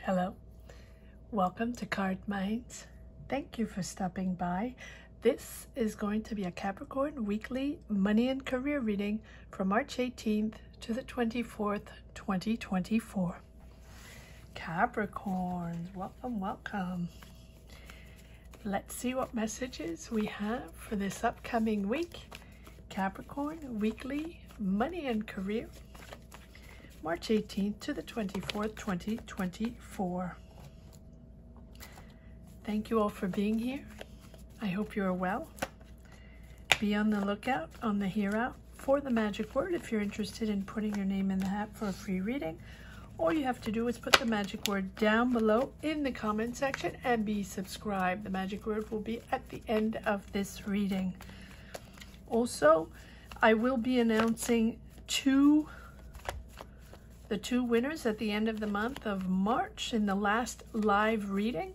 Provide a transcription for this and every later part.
Hello, welcome to Card Minds. Thank you for stopping by. This is going to be a Capricorn weekly money and career reading from March 18th to the 24th, 2024. Capricorns, welcome, welcome. Let's see what messages we have for this upcoming week. Capricorn weekly money and career, March 18th to the 24th, 2024. Thank you all for being here. I hope you are well. Be on the lookout on the here out for the magic word if you're interested in putting your name in the hat for a free reading. All you have to do is put the magic word down below in the comment section and be subscribed. The magic word will be at the end of this reading. Also, I will be announcing the two winners at the end of the month of March in the last live reading.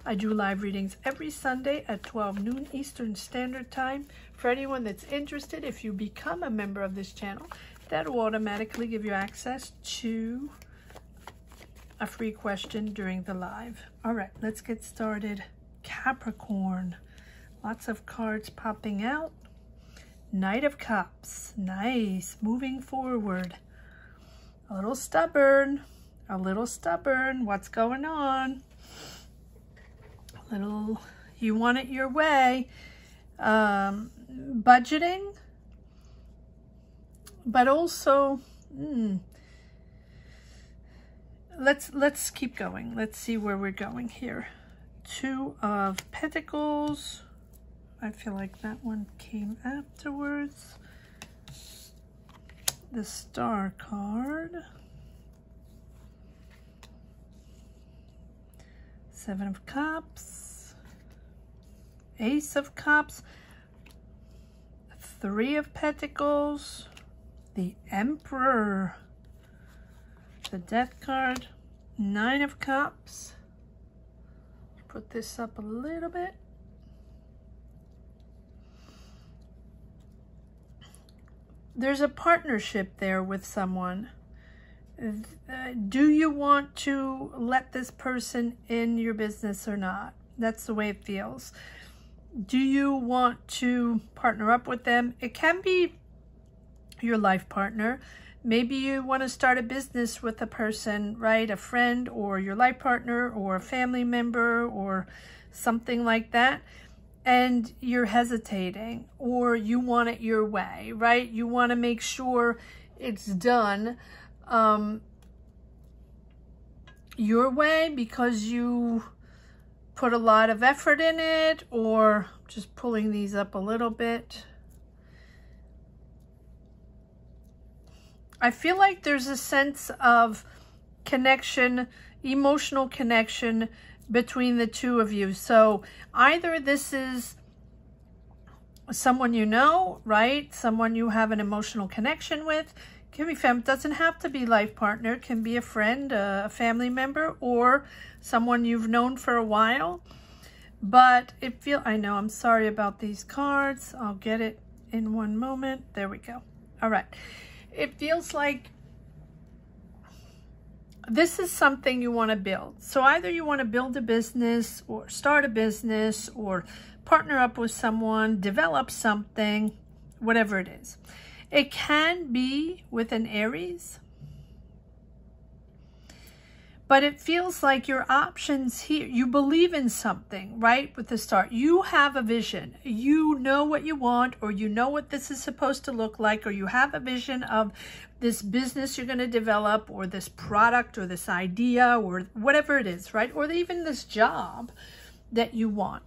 I do live readings every Sunday at 12 noon Eastern Standard Time. For anyone that's interested, if you become a member of this channel, that will automatically give you access to a free question during the live. All right, let's get started. Capricorn, lots of cards popping out. Knight of Cups, nice, moving forward. A little stubborn, what's going on? You want it your way. Budgeting, but also, let's keep going. Let's see where we're going here. Two of Pentacles. I feel like that one came afterwards. The Star card. Seven of Cups. Ace of Cups. Three of Pentacles. The Emperor. The Death card. Nine of Cups. Put this up a little bit. There's a partnership there with someone. Do you want to let this person in your business or not? That's the way it feels. Do you want to partner up with them? It can be your life partner. Maybe you want to start a business with a person, right? A friend or your life partner or a family member or something like that. And you're hesitating, or you want it your way, right? You want to make sure it's done your way because you put a lot of effort in it, or just pulling these up a little bit. I feel like there's a sense of connection, emotional connection between the two of you. So either this is someone you know, right? Someone you have an emotional connection with. Can be family, doesn't have to be life partner. Can be a friend, a family member, or someone you've known for a while. But I know, I'm sorry about these cards. I'll get it in one moment. There we go. All right. It feels like this is something you want to build. So either you want to build a business or start a business or partner up with someone, develop something, whatever it is. It can be with an Aries, but it feels like your options here, you believe in something, right? With the Star, you have a vision. You know what you want, or you know what this is supposed to look like, or you have a vision of this business you're going to develop, or this product, or this idea, or whatever it is, right? Or even this job that you want.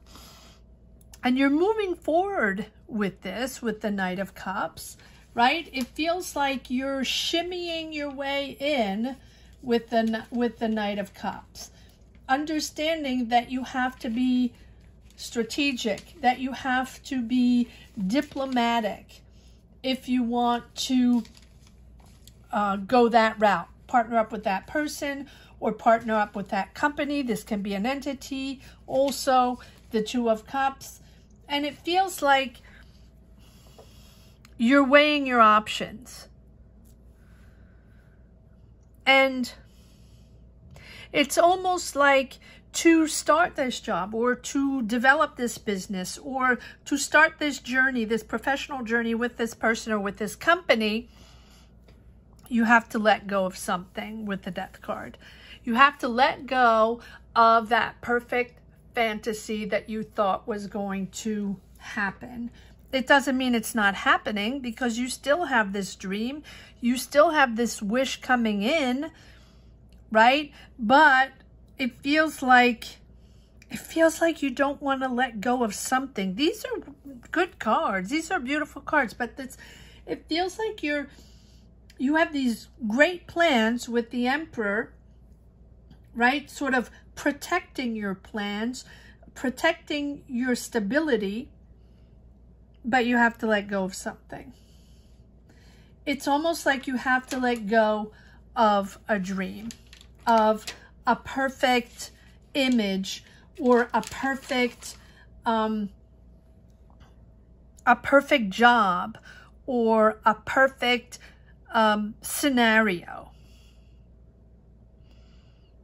And you're moving forward with this, with the Knight of Cups, right? It feels like you're shimmying your way in with the Knight of Cups, understanding that you have to be strategic, that you have to be diplomatic if you want to go that route, partner up with that person or partner up with that company. This can be an entity, also the Two of Cups, and it feels like you're weighing your options. And It's almost like to start this job or to develop this business or to start this journey, this professional journey with this person or with this company, you have to let go of something with the Death card. You have to let go of that perfect fantasy that you thought was going to happen. It doesn't mean it's not happening, because you still have this dream. You still have this wish coming in, right? But it feels like you don't want to let go of something. These are good cards. These are beautiful cards, but it feels like you have these great plans with the Emperor, right? Sort of protecting your plans, protecting your stability, but you have to let go of something. It's almost like you have to let go of a dream, of a perfect image or a perfect job or a perfect scenario.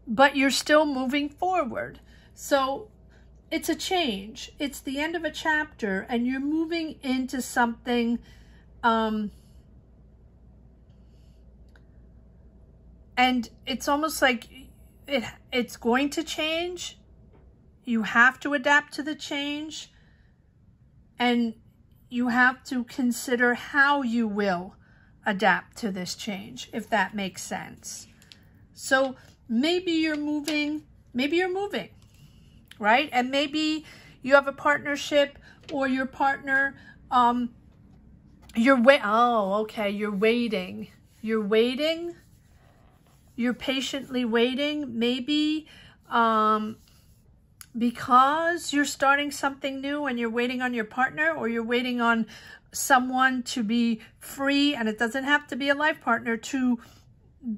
But you're still moving forward. So it's a change. It's the end of a chapter, and you're moving into something and it's almost like it's going to change. You have to adapt to the change, and you have to consider how you will adapt to this change, if that makes sense. So maybe you're moving, right? And maybe you have a partnership, or your partner, you're waiting. You're patiently waiting, maybe because you're starting something new and you're waiting on your partner, or you're waiting on someone to be free, and it doesn't have to be a life partner, to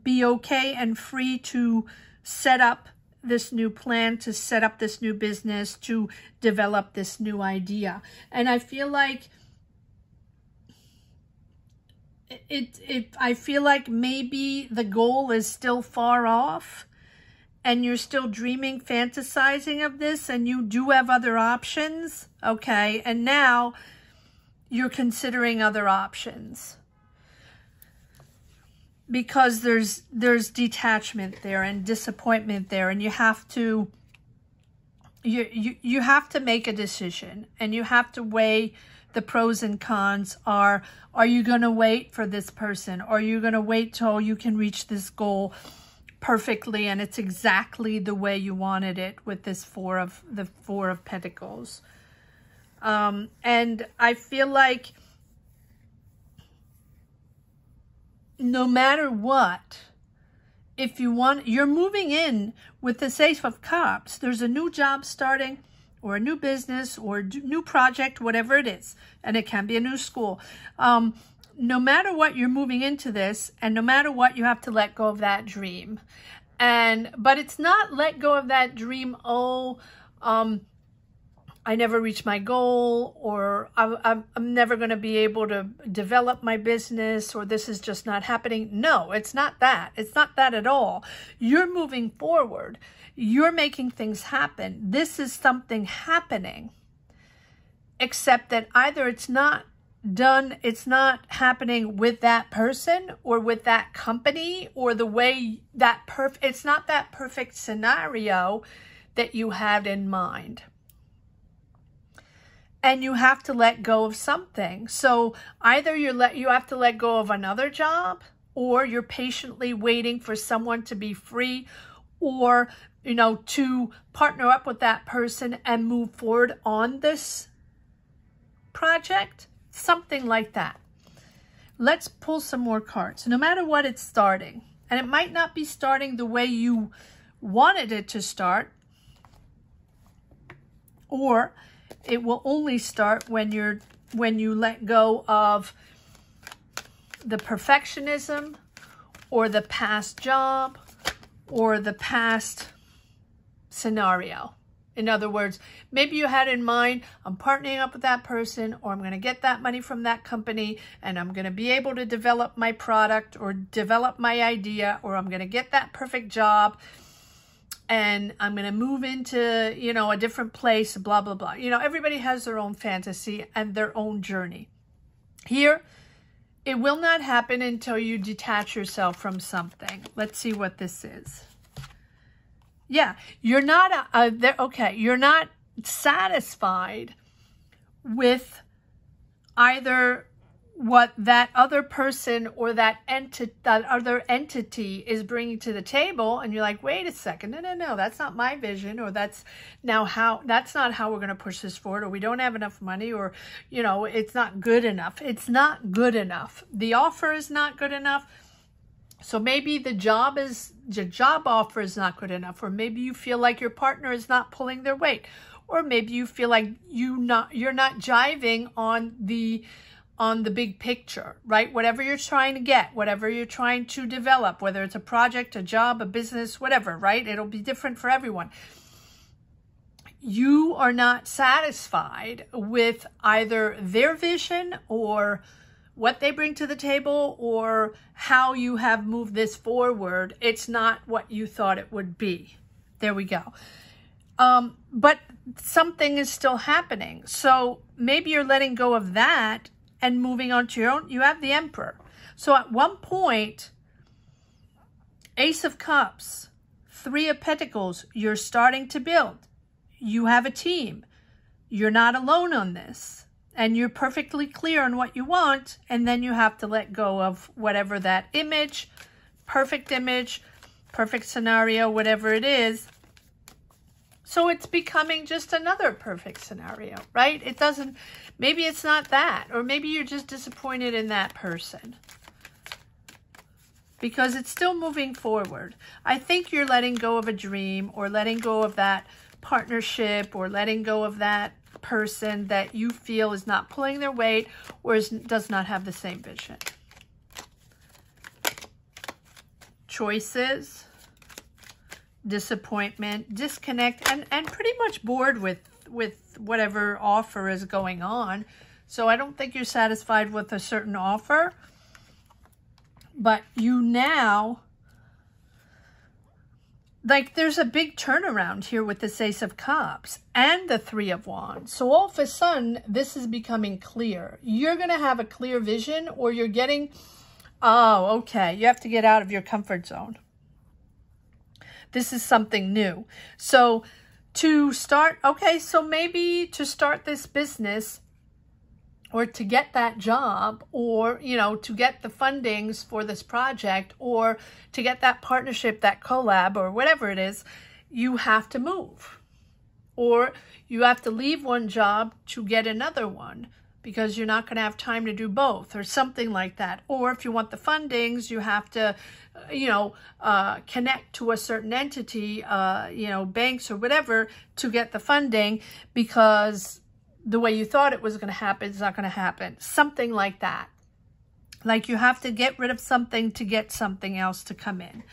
be okay and free to set up this new plan, to set up this new business, to develop this new idea. And I feel like I feel like maybe the goal is still far off, and you're still dreaming, fantasizing of this, and you do have other options, okay? And now you're considering other options, because there's detachment there and disappointment there, and you have to make a decision, and you have to weigh the pros and cons. Are you going to wait for this person? Are you going to wait till you can reach this goal perfectly and it's exactly the way you wanted it with this Four of Pentacles? And I feel like no matter what, if you want, you're moving in with this Ace of Cups. There's a new job starting, or a new business, or new project, whatever it is. And it can be a new school. No matter what, you're moving into this, and no matter what, you have to let go of that dream. But it's not let go of that dream, I never reached my goal, or I'm never going to be able to develop my business, or this is just not happening. No, it's not that. It's not that at all. You're moving forward. You're making things happen. This is something happening, except that either it's not done, it's not happening with that person or with that company, or the way that it's not that perfect scenario that you had in mind. And you have to let go of something. So either you have to let go of another job, or you're patiently waiting for someone to be free, or, you know, to partner up with that person and move forward on this project. Something like that. Let's pull some more cards. No matter what, it's starting. And it might not be starting the way you wanted it to start, or it will only start when you let go of the perfectionism, or the past job, or the past scenario. In other words, maybe you had in mind, I'm partnering up with that person, or I'm going to get that money from that company, and I'm going to be able to develop my product or develop my idea, or I'm going to get that perfect job. and I'm going to move into, you know, a different place, blah, blah, blah. You know, everybody has their own fantasy and their own journey. Here, it will not happen until you detach yourself from something. Let's see what this is. Yeah, you're not, okay, you're not satisfied with either what that other person or that other entity is bringing to the table, and you're like, wait a second, no, that's not my vision, or that's not how we're going to push this forward, or we don't have enough money, or, you know, it's not good enough. It's not good enough. The offer is not good enough. So maybe the job offer is not good enough, or maybe you feel like your partner is not pulling their weight, or maybe you feel like you're not jiving on the big picture, right? Whatever you're trying to get, whatever you're trying to develop, whether it's a project, a job, a business, whatever, right? It'll be different for everyone. You are not satisfied with either their vision or what they bring to the table or how you have moved this forward. It's not what you thought it would be. There we go. But something is still happening. So maybe you're letting go of that and moving on to your own. You have the Emperor. So at one point, Ace of Cups, Three of Pentacles, you're starting to build. You have a team. You're not alone on this. And you're perfectly clear on what you want. And then you have to let go of whatever that image, perfect scenario, whatever it is. So it's becoming just another perfect scenario, right? It doesn't, maybe it's not that, or maybe you're just disappointed in that person because it's still moving forward. I think you're letting go of a dream, or letting go of that partnership, or letting go of that person that you feel is not pulling their weight or does not have the same vision. Choices, disappointment, disconnect, and pretty much bored with whatever offer is going on. So I don't think you're satisfied with a certain offer, but you now, like, there's a big turnaround here with this Ace of Cups and the Three of Wands. So all of a sudden, this is becoming clear. You're going to have a clear vision, or you're getting, oh, okay, you have to get out of your comfort zone. This is something new. So to start, okay, so maybe to start this business, or to get that job, or, you know, to get the fundings for this project, or to get that partnership, that collab, or whatever it is, you have to move. Or you have to leave one job to get another one because you're not going to have time to do both, or something like that. Or if you want the fundings, you have to, you know, connect to a certain entity, you know, banks or whatever, to get the funding, because the way you thought it was going to happen is not going to happen. Something like that. Like you have to get rid of something to get something else to come in.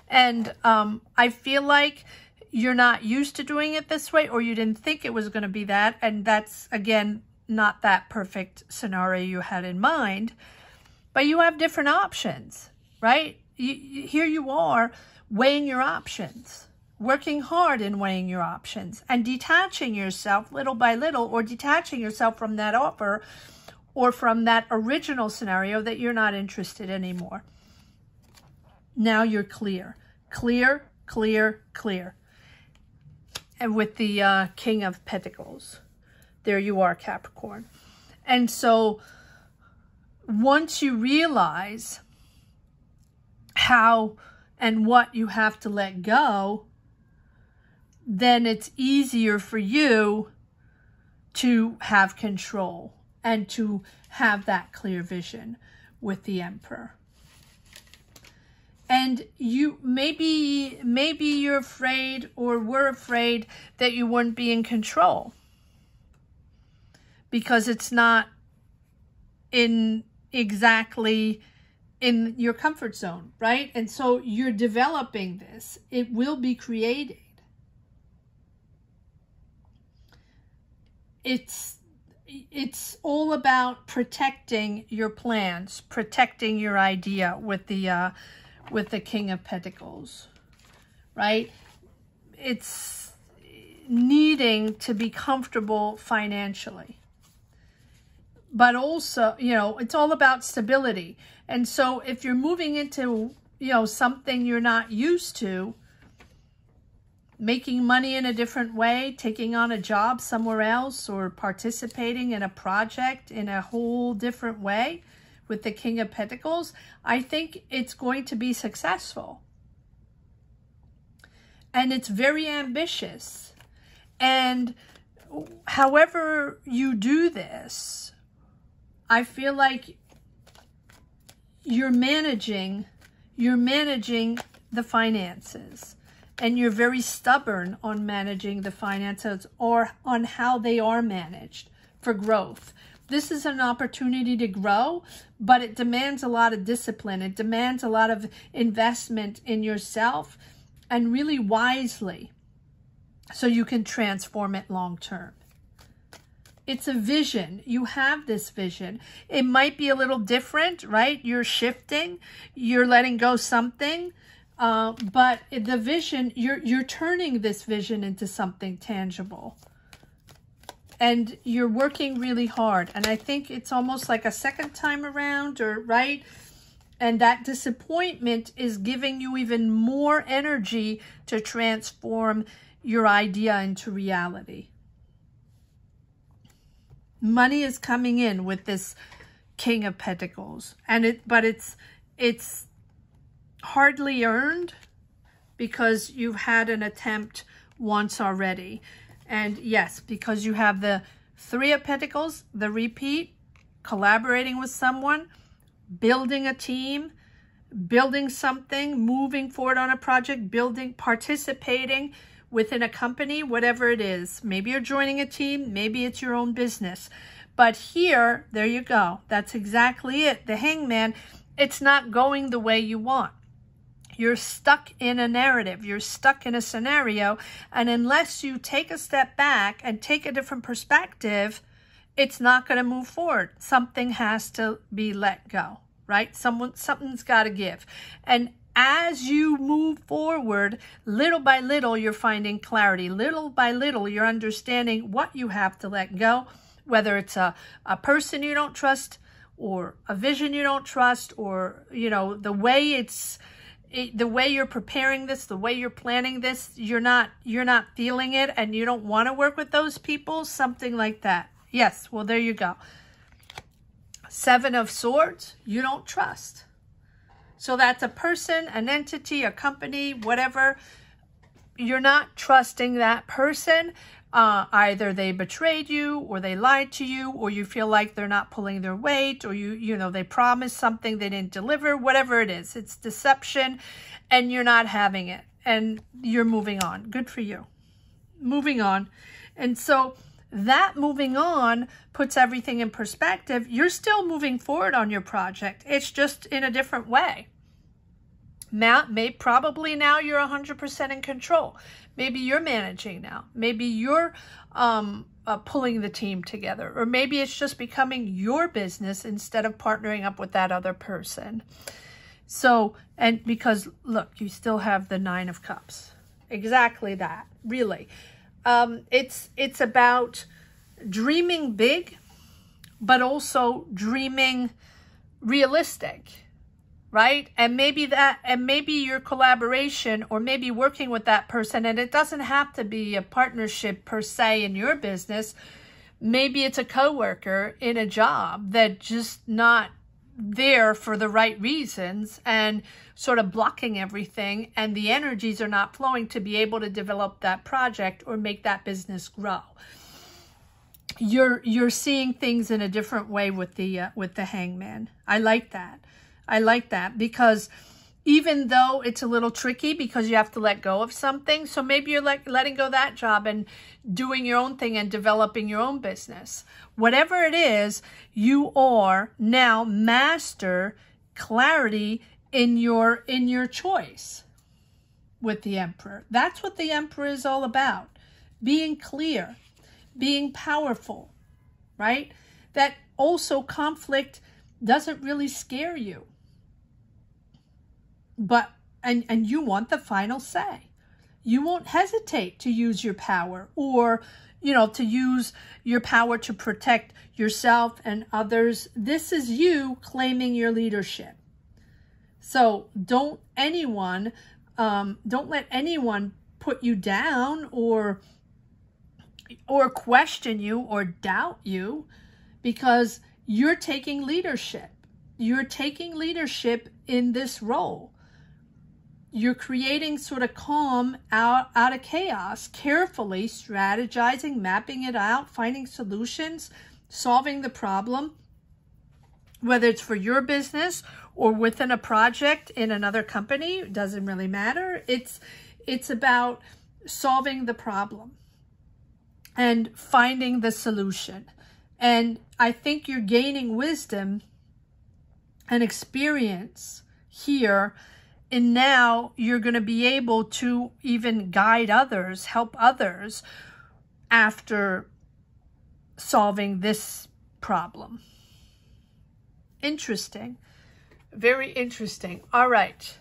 And I feel like you're not used to doing it this way, or you didn't think it was going to be that. And that's, again, not that perfect scenario you had in mind. But you have different options, right? Here you are weighing your options. Working hard in weighing your options and detaching yourself little by little, or detaching yourself from that offer or from that original scenario that you're not interested anymore. Now you're clear, clear, clear, clear. And with the King of Pentacles, there you are, Capricorn. And so once you realize how and what you have to let go, then it's easier for you to have control and to have that clear vision with the Emperor. And you maybe you're afraid, or were afraid, that you wouldn't be in control because it's not exactly in your comfort zone, right? And so you're developing this. It will be created. It's all about protecting your plans, protecting your idea with the King of Pentacles, right? it's needing to be comfortable financially. But also, you know, it's all about stability. And so if you're moving into, you know, something you're not used to, making money in a different way, taking on a job somewhere else, or participating in a project in a whole different way with the King of Pentacles, I think it's going to be successful. And it's very ambitious. And however you do this, I feel like you're managing the finances, and you're very stubborn on managing the finances, or on how they are managed for growth. This is an opportunity to grow, but it demands a lot of discipline. It demands a lot of investment in yourself, and really wisely, so you can transform it long term. It's a vision. You have this vision. It might be a little different, right? You're shifting, you're letting go something, but the vision, you're turning this vision into something tangible. And you're working really hard. And I think it's almost like a second time around, or right? And that disappointment is giving you even more energy to transform your idea into reality. Money is coming in with this King of Pentacles, and but it's hardly earned, because you've had an attempt once already. And yes, because you have the Three of Pentacles, the repeat, collaborating with someone, building a team, building something, moving forward on a project, participating within a company, whatever it is. Maybe you're joining a team, maybe it's your own business. But here, there you go. That's exactly it. The Hangman, it's not going the way you want. You're stuck in a narrative. You're stuck in a scenario. And unless you take a step back and take a different perspective, it's not going to move forward. Something has to be let go, right? Something's got to give. And as you move forward, little by little, you're finding clarity. Little by little, you're understanding what you have to let go, whether it's a person you don't trust, or a vision you don't trust, or, you know, the way the way you're preparing this, the way you're planning this, you're not feeling it, and you don't want to work with those people, something like that. Yes, well, there you go. Seven of Swords, you don't trust. So that's a person, an entity, a company, whatever. You're not trusting that person. Either they betrayed you, or they lied to you, or you feel like they're not pulling their weight, or you know, they promised something they didn't deliver, whatever it is. It's deception, and you're not having it, and you're moving on. Good for you. Moving on. And so that moving on puts everything in perspective. You're still moving forward on your project. It's just in a different way. Probably now you're 100% in control. Maybe you're managing now. Maybe you're pulling the team together. Or maybe it's just becoming your business instead of partnering up with that other person. So, and because, look, you still have the Nine of Cups. Exactly that, really. It's about dreaming big, but also dreaming realistic. Right? And maybe your collaboration, or maybe working with that person, and it doesn't have to be a partnership per se in your business. Maybe it's a coworker in a job that just not there for the right reasons, and sort of blocking everything, and the energies are not flowing to be able to develop that project or make that business grow. You're seeing things in a different way with the Hangman. I like that. I like that, because even though it's a little tricky, because you have to let go of something, so maybe you're letting go of that job and doing your own thing and developing your own business. Whatever it is, you are now master clarity in your choice with the Emperor. That's what the Emperor is all about. Being clear, being powerful, right? That also conflict doesn't really scare you. But, and you want the final say. You won't hesitate to use your power, or, you know, to use your power to protect yourself and others. This is you claiming your leadership. So don't let anyone put you down or question you or doubt you, because you're taking leadership. You're taking leadership in this role. You're creating sort of calm out of chaos, carefully strategizing, mapping it out, finding solutions, solving the problem, whether it's for your business or within a project in another company. It doesn't really matter. It's about solving the problem and finding the solution. And I think you're gaining wisdom and experience here. And now you're going to be able to even guide others, help others after solving this problem. Interesting. Very interesting. All right.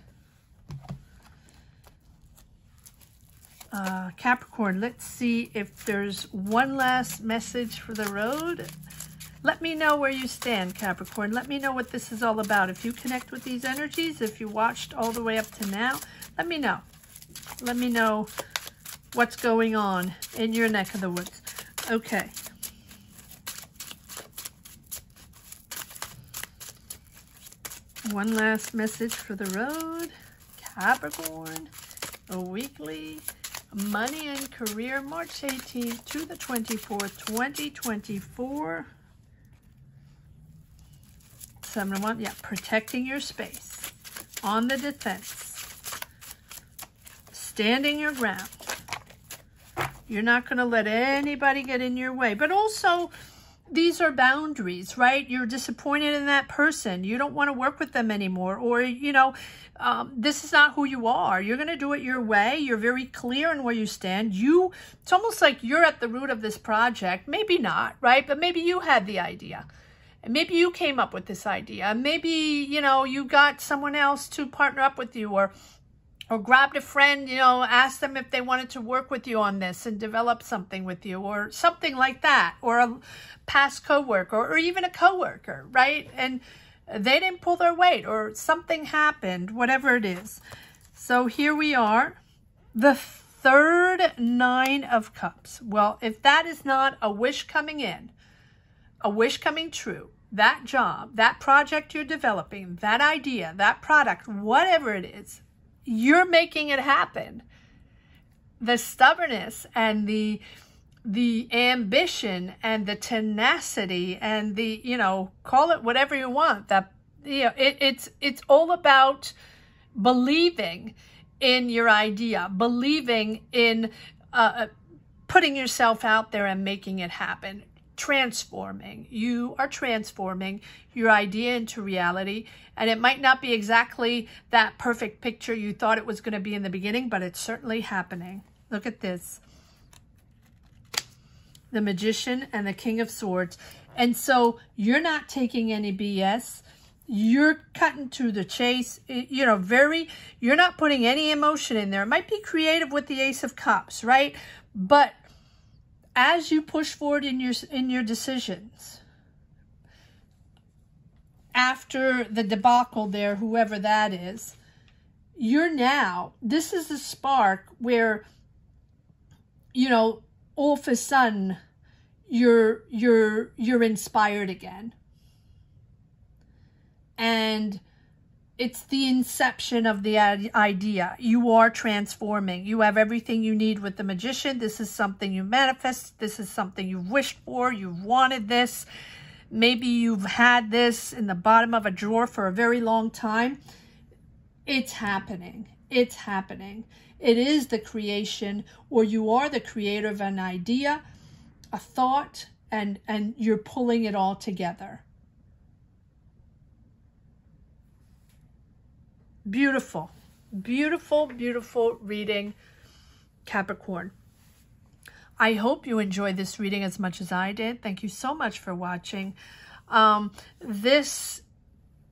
Capricorn, let's see if there's one last message for the road. Let me know where you stand, Capricorn. Let me know what this is all about. If you connect with these energies, if you watched all the way up to now, let me know. Let me know what's going on in your neck of the woods. Okay. One last message for the road. Capricorn, a weekly money and career, March 18th to the 24th, 2024. 7 of Wands, yeah, protecting your space, on the defense, standing your ground. You're not going to let anybody get in your way. But also, these are boundaries, right? You're disappointed in that person. You don't want to work with them anymore. Or, you know, this is not who you are. You're going to do it your way. You're very clear on where you stand. It's almost like you're at the root of this project. Maybe not, right? But maybe you had the idea. And maybe you came up with this idea. Maybe, you know, you got someone else to partner up with you, or grabbed a friend, you know, asked them if they wanted to work with you on this and develop something with you, or something like that, or a past coworker, or even a coworker, right? And they didn't pull their weight, or something happened, whatever it is. So here we are, the third 9 of Cups. Well, if that is not a wish coming in, a wish coming true, that job, that project you're developing, that idea, that product, whatever it is, you're making it happen. The stubbornness and the ambition and the tenacity and the, you know, call it whatever you want, that, you know, it's all about believing in your idea, believing in putting yourself out there and making it happen. Transforming. You are transforming your idea into reality, and it might not be exactly that perfect picture you thought it was going to be in the beginning, but it's certainly happening. Look at this. The Magician and the King of Swords. And so you're not taking any BS. You're cutting to the chase. You know, you're not putting any emotion in there. It might be creative with the Ace of Cups, right? But as you push forward in your decisions, after the debacle there, whoever that is, this is a spark where, you know, all of a sudden you're inspired again. And it's the inception of the idea. You are transforming. You have everything you need with the Magician. This is something you manifest. This is something you've wished for. You've wanted this. Maybe you've had this in the bottom of a drawer for a very long time. It's happening. It's happening. It is the creation, or you are the creator of an idea, a thought, and you're pulling it all together. Beautiful, beautiful, beautiful reading, Capricorn. I hope you enjoyed this reading as much as I did. Thank you so much for watching. This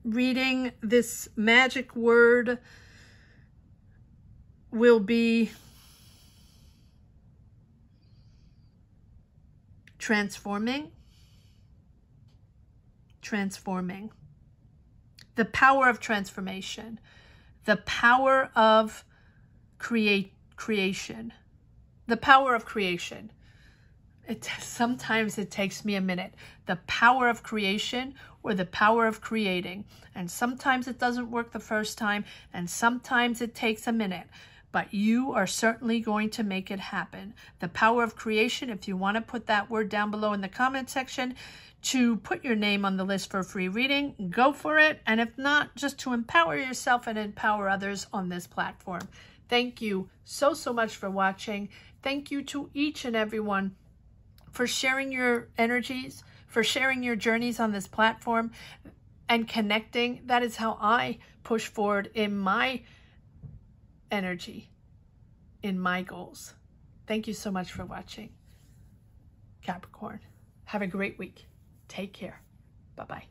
reading, this magic word will be transforming. The power of transformation. The power of creation. The power of creation. Sometimes it takes me a minute. The power of creation or the power of creating. And sometimes it doesn't work the first time, and sometimes it takes a minute. But you are certainly going to make it happen. The power of creation, if you want to put that word down below in the comment section to put your name on the list for a free reading, go for it. And if not, just to empower yourself and empower others on this platform. Thank you so much for watching. Thank you to each and everyone for sharing your energies, for sharing your journeys on this platform and connecting. That is how I push forward in my energy, in my goals. Thank you so much for watching. Capricorn, have a great week. Take care. Bye-bye.